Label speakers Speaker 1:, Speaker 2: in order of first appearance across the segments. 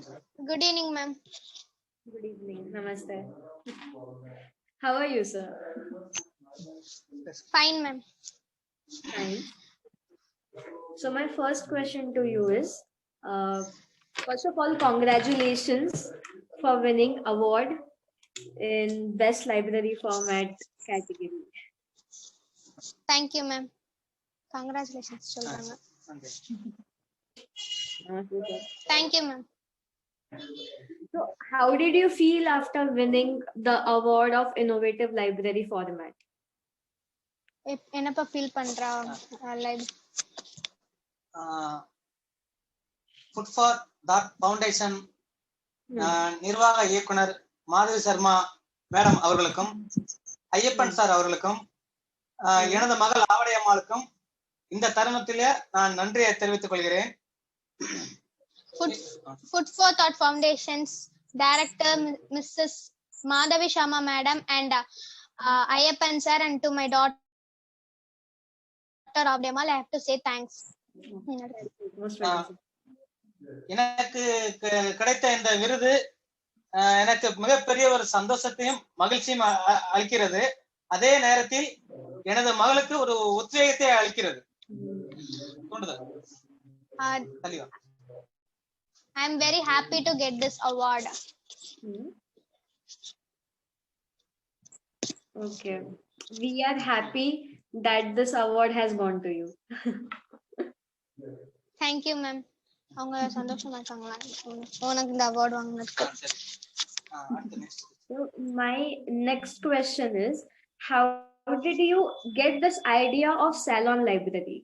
Speaker 1: Good evening, ma'am.
Speaker 2: Good evening. Namaste. How are you, sir?
Speaker 1: Fine, ma'am.
Speaker 2: Fine. So my first question to you is, first of all, congratulations for winning award in Best Library Format category.
Speaker 1: Thank you, ma'am. Congratulations, சொல்றாங்க. Thank you, ma'am.
Speaker 2: So how did you feel after winning the award of Innovative Library Format?
Speaker 1: என்னப்பா feel பண்றா live
Speaker 3: food for thought foundation நிர்வாக இயக்குனர் Madhavi Sharma madam அவர்களுக்கும் Ayyappan sir அவர்களுக்கும் எனது மகள் ஆவடையம்மாளுக்கும் இந்த தருணத்திலே நான் நன்றியை தெரிவித்துக் கொள்கிறேன்.
Speaker 1: Food for Thought Foundation's director Mrs. Madhavi Sharma madam and Ayappan sir, and to my daughter Avdemal, I have to say thanks.
Speaker 3: எனக்கு கிடைத்த இந்த விருது எனக்கு மிகப்பெரிய ஒரு சந்தோஷத்தையும் மகிழ்ச்சியும் அளிக்கிறது. அதே நேரத்தில் எனது மகளுக்கு ஒரு உத்வேகத்தை அளிக்கிறது.
Speaker 1: I am very happy to get this award.
Speaker 2: Okay, we are happy that this award has gone to you.
Speaker 1: Thank you, ma'am. அவங்க சந்தோஷமா இருக்காங்களா உனக்கு இந்த award வாங்குனதுக்கு?
Speaker 2: So my next question is, how did you get this idea of Salon Library?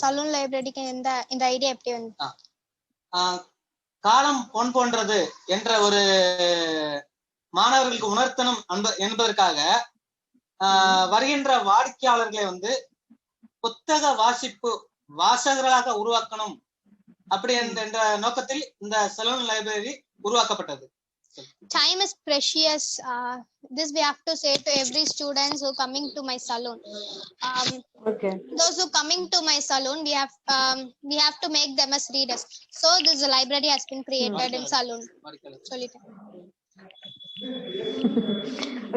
Speaker 1: Salon லைப்ரரிக்கு இந்த idea எப்படி வந்து?
Speaker 3: காலம் பொன் போன்றது என்ற ஒரு மாணவர்களுக்கு உணர்த்தணும் என்பதற்காக வருகின்ற வாடிக்கையாளர்களை வந்து புத்தக வாசிப்பு வாசகர்களாக உருவாக்கணும் அப்படி என்ற நோக்கத்தில் இந்த சலூன் லைப்ரரி உருவாக்கப்பட்டது.
Speaker 1: Time is precious. This we have to say to every students who coming to my salon.
Speaker 2: Okay.
Speaker 1: Those who coming to my salon, we have to make them as readers. So this library has been created in salon.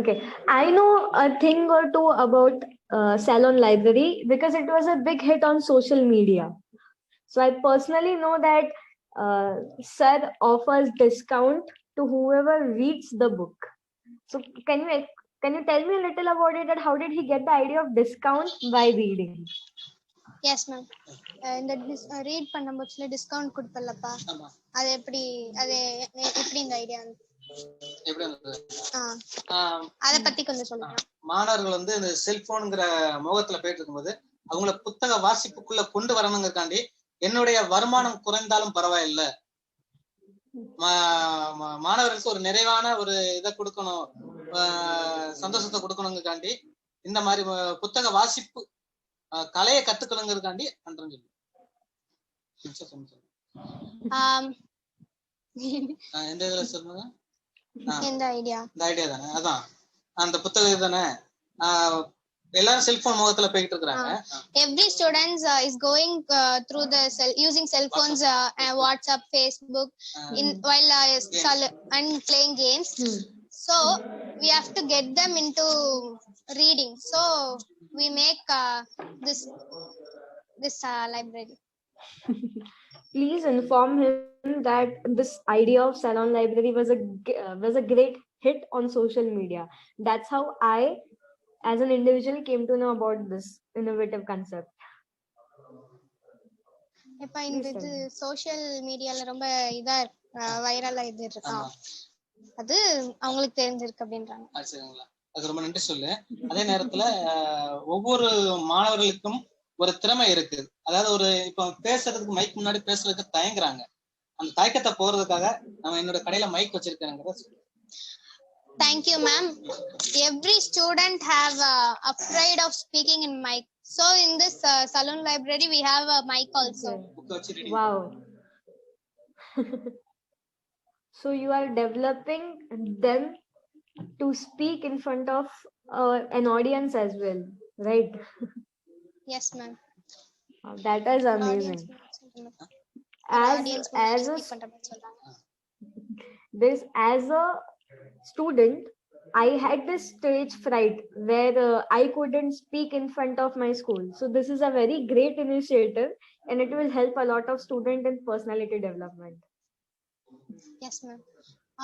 Speaker 2: Okay, I know a thing or two about Salon Library because it was a big hit on social media. So I personally know that sir offers discount to whoever reads the book. So can you tell me a little about it, that how did he get the idea of discount by reading?
Speaker 1: Yes, ma'am. இந்த read பண்ணும்போது discount கொடுப்பல்லப்பா, அது எப்படி இந்த idea
Speaker 3: எப்படி வந்தது?
Speaker 1: அத பத்தி கொஞ்சம் சொல்லுங்க.
Speaker 3: மாணவர்கள் வந்து இந்த செல்போன்ங்கிற மோகத்துல போயிட்டு இருக்கும்போது அவங்கள புத்தக வாசிப்புக்குள்ள கொண்டு வரணுங்கிறதுக்காண்டி என்னுடைய வருமானம் குறைந்தாலும் பரவாயில்லை, மாணவர்களுக்கு ஒரு நிறைவான ஒரு இதை கொடுக்கணும், சந்தோஷத்தை கொடுக்கணுங்கிறதுக்காண்டி இந்த மாதிரி புத்தக வாசிப்பு கலையை கத்துக்கணுங்கிறதுக்காண்டி பண்றேன்னு எந்த இதுல சொல்லுங்க?
Speaker 1: இந்த ஐடியா
Speaker 3: தானே, அதான் அந்த புத்தகம் தானே. எல்லாரும் செல்போன் முகத்துல போயிட்டு இருக்காங்க.
Speaker 1: Every students is going through the using cell phones, WhatsApp, Facebook while and playing games. So we have to get them into reading. So we make this library.
Speaker 2: Please inform him that this idea of Salon Library was a great hit on social media. That's how I, as an individual, came to know about this innovative concept.
Speaker 1: இப்ப இந்த social மீடியால ரொம்ப இதா வைரலா இது இருக்கா, அது அவங்களுக்கு தெரிஞ்சிருக்கு அப்படின்றாங்க.
Speaker 3: அது ரொம்ப நன்றி சொல்லு. அதே நேரத்துல ஒவ்வொரு மாணவர்களுக்கும் ஒரு திறமை இருக்குது. அதாவது ஒரு இப்ப பேசுறதுக்கு மைக் முன்னாடி பேசுறதுக்கு தயங்குறாங்க. அந்த தயக்கத்தை போறதுக்காக நம்ம என்னோட கடையில மைக் வச்சிருக்கேங்கிறத சொல்லு.
Speaker 1: Thank you, ma'am. Every student have afraid of speaking in mic. So in this salon library we have a mic also.
Speaker 2: Wow. So you are developing them to speak in front of an audience as well, right?
Speaker 1: Yes, ma'am.
Speaker 2: That is amazing. as a this as a student, I had this stage fright where I couldn't speak in front of my school. So this is a very great initiative, and it will help a lot of student in personality development.
Speaker 1: Yes ma'am.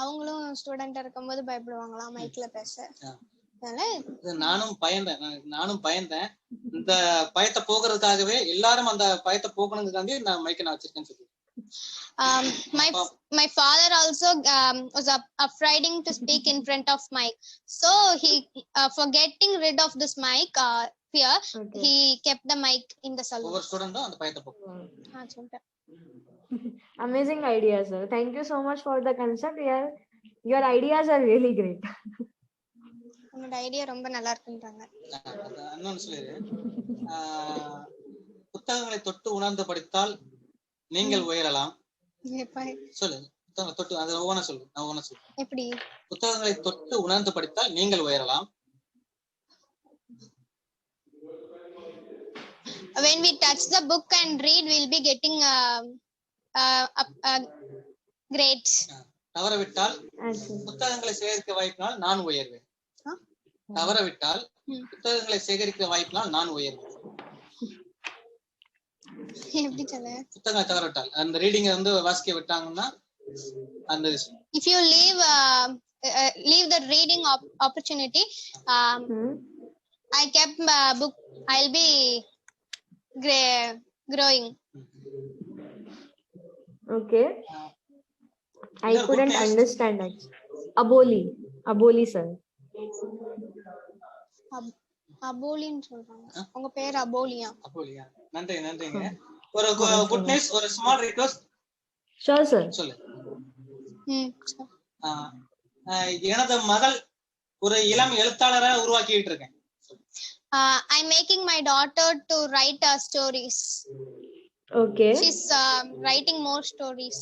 Speaker 1: அவங்களும் ஸ்டூடெண்டா இருக்கும்போது பயப்படுவாங்களா மைக்ல பேச.
Speaker 3: நானும் பயந்தேன். இந்த பயத்தை போக்குறதுக்காகவே எல்லாரும் அந்த பயத்தை போக்கணுங்கிறதுக்காண்டி நான் மைக்க நான் வச்சிருக்கேன்னு சொல்லி.
Speaker 1: My father also was afraid to speak in front of mic, so he for getting rid of this mic fear, he kept the mic in the salon.
Speaker 3: Over student அந்த பயத்தை போக்கு.
Speaker 2: Amazing idea, sir. Thank you so much for the concept. Your ideas are really great.
Speaker 1: உங்க idea ரொம்ப நல்லா இருக்குன்றாங்க.
Speaker 3: இன்னொன்னு சொல்லிரு. புத்தகங்களை தொட்டு உணர்ந்து படித்தால் நீங்கள் உயரலாம். சொல்லு. தொட்டு அது ஒவ்வொன்னா சொல்லு. நான் ஒவ்வொன்னா சொல்லு.
Speaker 1: எப்படி?
Speaker 3: புத்தகங்களை தொட்டு உணர்ந்து படித்தால் நீங்கள் உயரலாம்.
Speaker 1: When we touch the book and read, we'll be getting great.
Speaker 3: தவறவிட்டால் புத்தகங்களை சேகரிக்க வாய்ப்பினால் நான் உயர்வேன். தவறவிட்டால் புத்தகங்களை சேகரிக்க வாய்ப்பினால் நான் உயர்வேன்.
Speaker 1: எப்படி சொல்ல?
Speaker 3: புத்தகங்களை தவறவிட்டால் அந்த ரீடிங் வந்து வாசிக்க விட்டாங்கன்னா அந்த
Speaker 1: if you leave the reading opportunity, I kept book, I'll be growing.
Speaker 2: Okay. I couldn't understand that. Aboli sir.
Speaker 1: அபோலின்னு சொல்றாங்க. உங்க பேர் அபோலியா?
Speaker 3: அபோலியா. நன்றிங்க. ஒரு குட் நியூஸ், ஒரு ஸ்மால் ரிக்வெஸ்ட்.
Speaker 2: Sure sir.
Speaker 3: சொல்லு. எனது மகள் ஒரு இளம் எழுத்தாளரை உருவாக்கிட்டு இருக்கேன்.
Speaker 1: I'm making my daughter to write stories.
Speaker 2: Okay.
Speaker 1: She's writing more stories.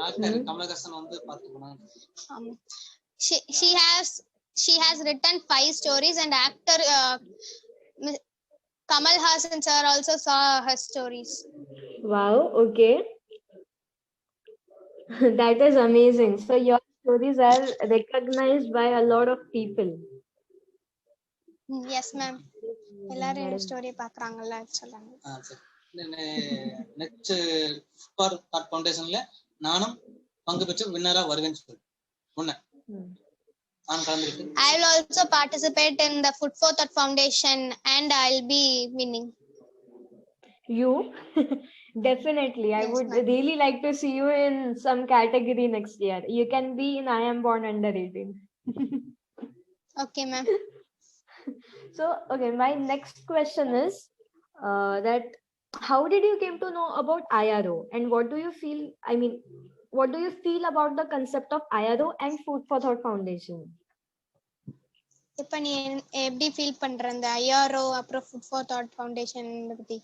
Speaker 3: Actor Kamal Haasan வந்து பாத்துக்கணும்.
Speaker 1: She has written 5 stories, and actor Kamal Hassan sir also saw her stories.
Speaker 2: Wow, okay. That is amazing. So your stories are recognized by a lot of people.
Speaker 1: Yes ma'am. எல்லாரும் story பார்க்கறாங்கல்ல சொல்றாங்க.
Speaker 3: Next for thought ஃபவுண்டேஷன்ல நானும் பங்கு பெற்று வின்னரா வருவேன்னு சொல்லு.
Speaker 1: I will also participate in the Food for Thought Foundation and I'll be winning.
Speaker 2: You? Definitely. I would really like to see you in some category next year. You can be in I Am Born Under 18.
Speaker 1: Okay, ma'am.
Speaker 2: So, okay, my next question is that how did you came to know about IRO and what do you feel? I mean, what do you feel about the concept of IRO and Food for Thought Foundation?
Speaker 1: இப்ப நீ எப்படி feel பண்ற அந்த IRO அப்புறம் Food for Thought Foundation பத்தி?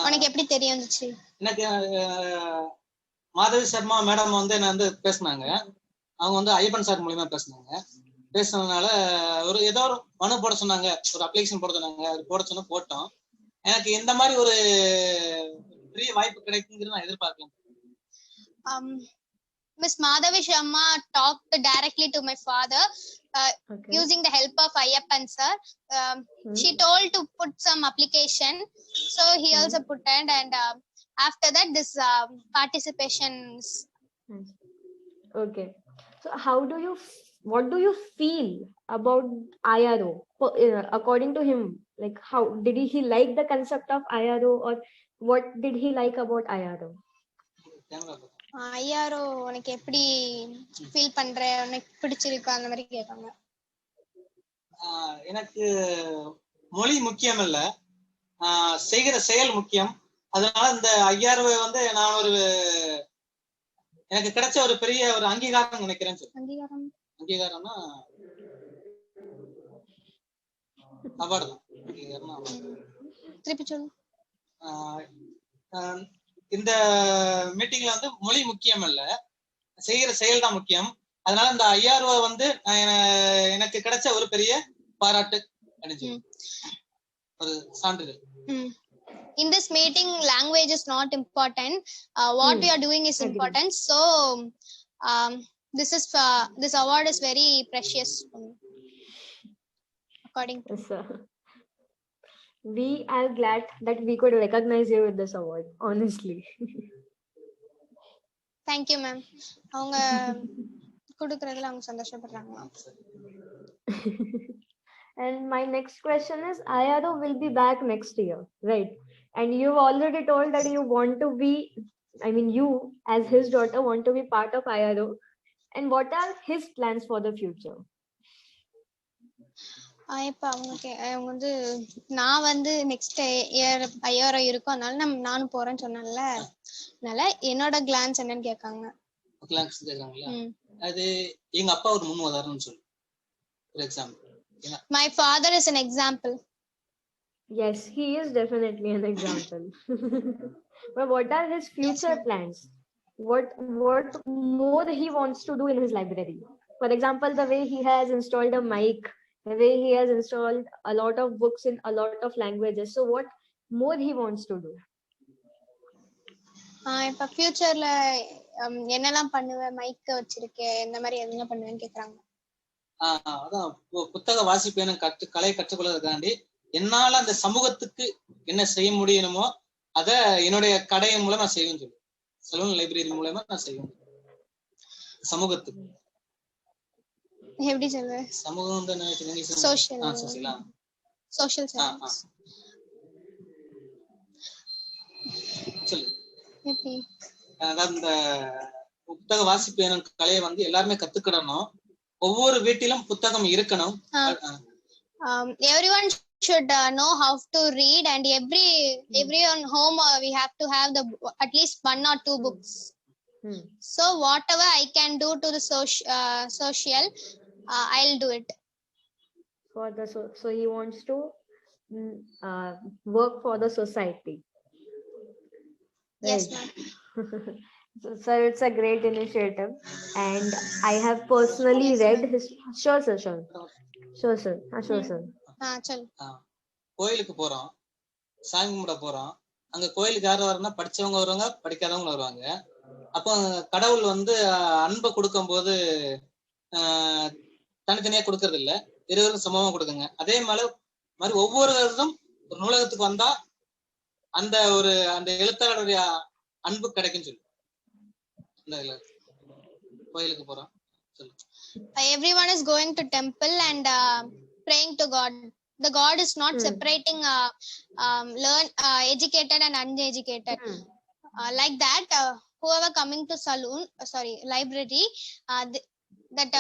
Speaker 1: உனக்கு எப்படி தெரிய வந்துச்சு?
Speaker 3: எனக்கு மாதவி சர்மா மேடம் வந்து என்ன வந்து பேசுனாங்க. அவங்க வந்து ஐயப்பன் சார் மூலமா பேசுனதுனால ஏதோ ஒரு மனு போட சொன்னாங்க, ஒரு அப்ளிகேஷன் போட சொன்னாங்க. அது போட சொன்னா போட்டோம். எனக்கு இந்த மாதிரி ஒரு பெரிய வாய்ப்பு கிடைக்குங்கிறது நான் எதிர்பார்க்கல.
Speaker 1: Miss Madhavi Sharma talked directly to my father using the help of Ayyappan sir. She told to put some application, so he also put it, and after that this participations.
Speaker 2: Okay, so what do you feel about IRO? According to him, like how did he like the concept of IRO, or what did he like about IRO?
Speaker 1: IRO உனக்கு எப்படி feel பண்ற, உனக்கு பிடிச்சிருக்கா அந்த மாதிரி கேட்காங்க.
Speaker 3: எனக்கு மொழி முக்கியம் இல்ல, செய்கிற செயல் முக்கியம். அதனால இந்த IRO வந்து நான் எனக்கு கிடைச்ச ஒரு பெரிய ஒரு அங்கீகாரம் நினைக்கிறேன். அங்கீகாரம்னா அவார்டு.
Speaker 1: திருப்பி சொல்லு.
Speaker 3: இந்த மீட்டிங்ல வந்து மொழி முக்கியம் இல்ல, செய்யற செயல் தான் முக்கியம். அதனால இந்த IRO வந்து எனக்கு கிடைச்ச ஒரு பெரிய பாராட்டு அடைஞ்சு ஒரு சான்றிதழ்.
Speaker 1: in this meeting language is not important. What we are doing is
Speaker 2: Agree.
Speaker 1: important. So this award is very precious for me, according to
Speaker 2: Yes, sir. We are glad that we could recognize you with this award, honestly.
Speaker 1: thank you ma'am. அவங்க கொடுக்கறதுல அவங்க சந்தோஷப்படுறாங்க.
Speaker 2: And my next question is, IRO will be back next year, right? And you've already told that you want to be, I mean, you as his daughter want to be part of IRO. And what are his plans for the future?
Speaker 1: இப்ப அவங்க வந்து நான் வந்து next year ஐயாயிரம் இருக்கும், அதனால நானும் போறேன்னு சொன்னேன்ல, அதனால என்னோட கிளான்ஸ் என்னன்னு கேட்காங்க.
Speaker 3: கிளான்ஸ் கேக்குறாங்களா? அது எங்க அப்பா ஒரு முன் உதாரணம் சொல்லு. For example,
Speaker 1: my father is an example.
Speaker 2: Yes, he is definitely an example. But what are his future plans? What more he wants to do in his library? For example, the way he has installed a mic, the way he has installed a lot of books in a lot of languages. So what more he wants to do?
Speaker 1: இப்ப ஃபியூச்சர்ல என்னெல்லாம் பண்ணுவேன், mic வச்சிருக்கேன், இந்த மாதிரி எதெல்லாம் பண்ணுவேன்னு கேக்குறாங்க.
Speaker 3: அதான் புத்தக வாசிப்பேனும் கலை கற்றுக்கொள்வதற்காண்டி என்னால அந்த சமூகத்துக்கு என்ன செய்ய முடியணுமோ அத என்னுடைய கடை மூலமா நான் செய்வேன் சொல்லு. சலூன் லைப்ரரி மூலமா நான் செய்வேன். சமூகத்துக்கு
Speaker 1: எப்படி சொல்லுவேன்?
Speaker 3: சமூகம் வந்து என்ன?
Speaker 1: Social service.
Speaker 3: சொல்லு.
Speaker 1: எப்படி?
Speaker 3: அதாவது இந்த புத்தக வாசிப்பேனும் கலையை வந்து எல்லாருமே கத்துக்கிடணும். ஒவ்வொரு வீட்டிலும் புத்தகம் இருக்கணும்.
Speaker 1: Everyone should know how to read, and everyone home we have to have at least 1 or 2 books. So whatever I can do to the social, I'll do it.
Speaker 2: So he wants to work for the society.
Speaker 1: Yes,
Speaker 2: right?
Speaker 1: ma'am.
Speaker 2: So it's a great initiative, and I have personally read his. Sure, sir.
Speaker 3: கோயிலுக்கு போறோம், சாமி கும்பிட போறோம். அங்க கோயிலுக்கு யாரும் வரணும்னா படிச்சவங்க வருவாங்க, படிக்காதவங்க வருவாங்க. அப்போ கடவுள் வந்து அன்பை கொடுக்கும் போது தனித்தனியா கொடுக்கறது இல்ல, இருவரும் சமமா கொடுக்குங்க. அதே மாதிரி ஒவ்வொரு வருடம் ஒரு நூலகத்துக்கு வந்தா அந்த எழுத்தாளருடைய அன்பு கிடைக்கும் சொல்லு. கோயிலுக்கு போறோம்.
Speaker 1: Everyone is going to temple and praying to God. The God is not separating educated and uneducated. Like that, whoever coming to library, that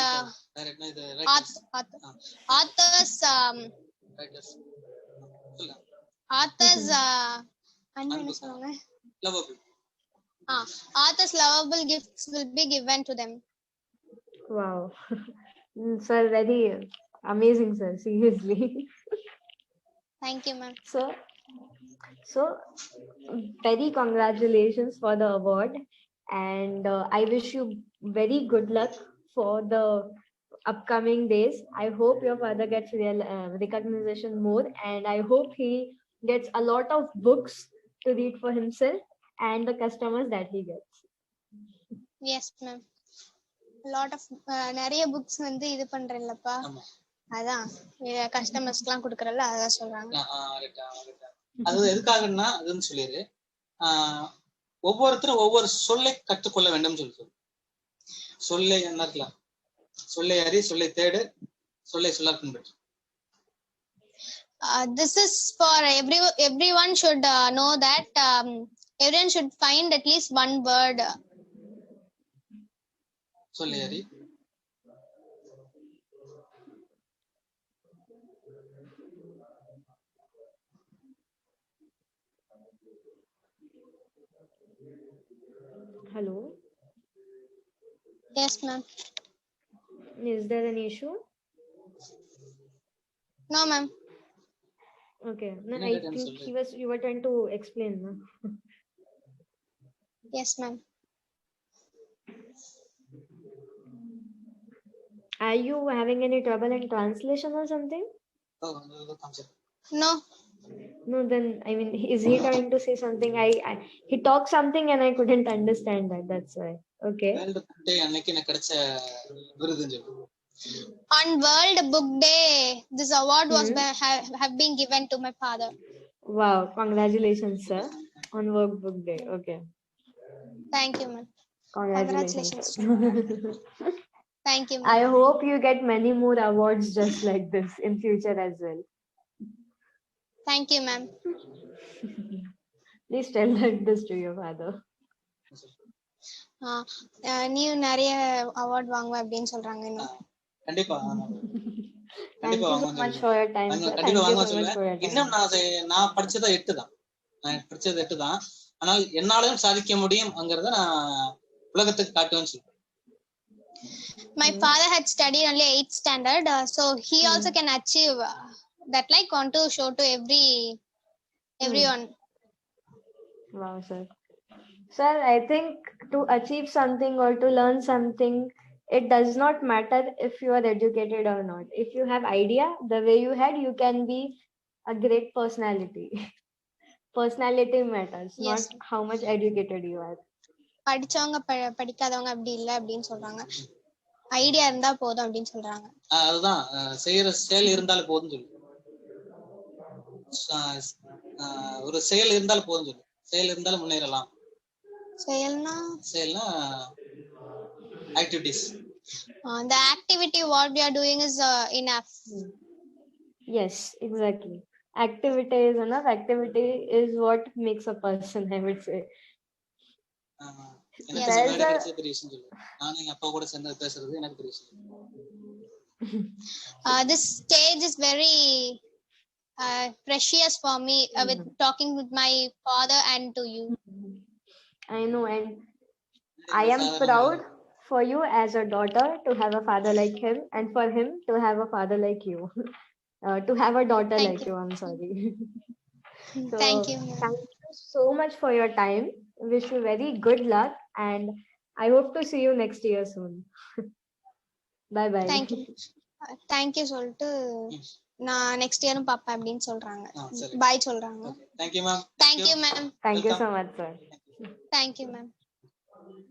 Speaker 1: authors lovable gifts will be given to them.
Speaker 2: Wow. Sir, very amazing, sir. Seriously.
Speaker 1: Thank you, ma'am.
Speaker 2: So very congratulations for the award, and I wish you very good luck for the upcoming days. I hope your father gets real recognition more, and I hope he gets a lot of books to read for himself and the customers that he gets.
Speaker 1: Yes, ma'am. Lot of நிறைய books வந்து இது பண்றேன்லப்பா, அதான் கஸ்டமர்ஸ்க்குலாம் கொடுக்கறல்ல, அதான் சொல்றாங்க.
Speaker 3: அது எதுக்காகன்னா அதுன்னு சொல்லிரு. ஒவ்வொருத்தரும் ஒவ்வொரு சொல்லை கற்றுக்கொள்ள வேண்டும் சொல்லு. சொல்லை என்ன இருக்கலாம், சொல்லை அறி, சொல்லை தேடு, சொல்லை சொல்லார் பின்பற்று.
Speaker 1: This is for everyone should know that everyone should find at least one word.
Speaker 3: சொல்லை அறி,
Speaker 2: Hello.
Speaker 1: Yes, ma'am.
Speaker 2: Is there an issue?
Speaker 1: No, ma'am.
Speaker 2: Okay. No, I think you were trying to explain. No?
Speaker 1: Yes, ma'am.
Speaker 2: Are you having any trouble in translation or something?
Speaker 3: Oh,
Speaker 1: No.
Speaker 2: No, then I mean, is he trying to say something? He talked something and I couldn't understand that. That's why. Okay.
Speaker 3: World book day அன்னைக்கு எனக்கு கிடைச்ச விருதுன்னு சொல்லு.
Speaker 1: On World Book Day, this award was have been given to my father.
Speaker 2: Wow, congratulations, sir, on World Book Day. Okay.
Speaker 1: Thank you, ma'am.
Speaker 2: Congratulations.
Speaker 1: Thank you,
Speaker 2: I
Speaker 1: ma'am.
Speaker 2: hope you get many more awards just like this in future as well.
Speaker 1: Thank you, ma'am.
Speaker 2: Please tell this to your father.
Speaker 1: நீ நிறைய award வாங்குவ அப்படின்னு சொல்றாங்க இன்னும்.
Speaker 3: கண்டிப்பா
Speaker 2: Thank you so much for your time, sir. Thank
Speaker 3: கண்டிப்பா
Speaker 2: you
Speaker 3: வாங்க
Speaker 2: so much for your
Speaker 3: சொல்லுவேன்.
Speaker 2: time.
Speaker 3: இன்னும் நான் படிச்சது 8 தான். நான் படிச்சது 8 தான். ஆனால் என்னாலும் சாதிக்க முடியும் அங்கறத நான் உலகத்துக்கு காட்டுவேன்னு சொல்றேன்.
Speaker 1: My father had studied only 8th standard, so he also can achieve that. Like want to show to everyone.
Speaker 2: Wow, sir. Sir, I think to achieve something or to learn something, it does not matter if you are educated or not. If you have idea, the way you had, you can be a great personality. Personality matters,
Speaker 1: Yes.
Speaker 2: not how much educated you are.
Speaker 1: படிச்சவங்க படிக்காதவங்க அப்படி இல்ல அப்படின்னு சொல்றாங்க. Idea இருந்தா போதும் அப்படின்னு சொல்றாங்க.
Speaker 3: அதுதான் செய்யற செயல் இருந்தாலும் போதும் சொல்லு. ஒரு செயல் இருந்தாலும் போதும் சொல்லு. செயல் இருந்தாலும் முன்னேறலாம். செயல்னா activities.
Speaker 1: The activity what we are doing is enough.
Speaker 2: Yes, exactly. Activity is enough. Activity is what makes a person, I would say.
Speaker 1: This stage is very precious for me with talking with my father and to you.
Speaker 2: I know, and I am proud for you as a daughter to have a father like him, and for him to have a father like you. To have a daughter like you, I'm sorry. So,
Speaker 1: thank you
Speaker 2: so much for your time. Wish you very good luck, and I hope to see you next year soon. Bye bye.
Speaker 1: Thank you சொல்லிட்டு நான் next இயரும் பாப்பேன் அப்படின்னு சொல்றாங்க. பாய் சொல்றாங்க.
Speaker 3: Thank you, ma'am.
Speaker 1: Thank you, ma'am.
Speaker 2: Thank you so much, sir.
Speaker 1: Thank you, ma'am.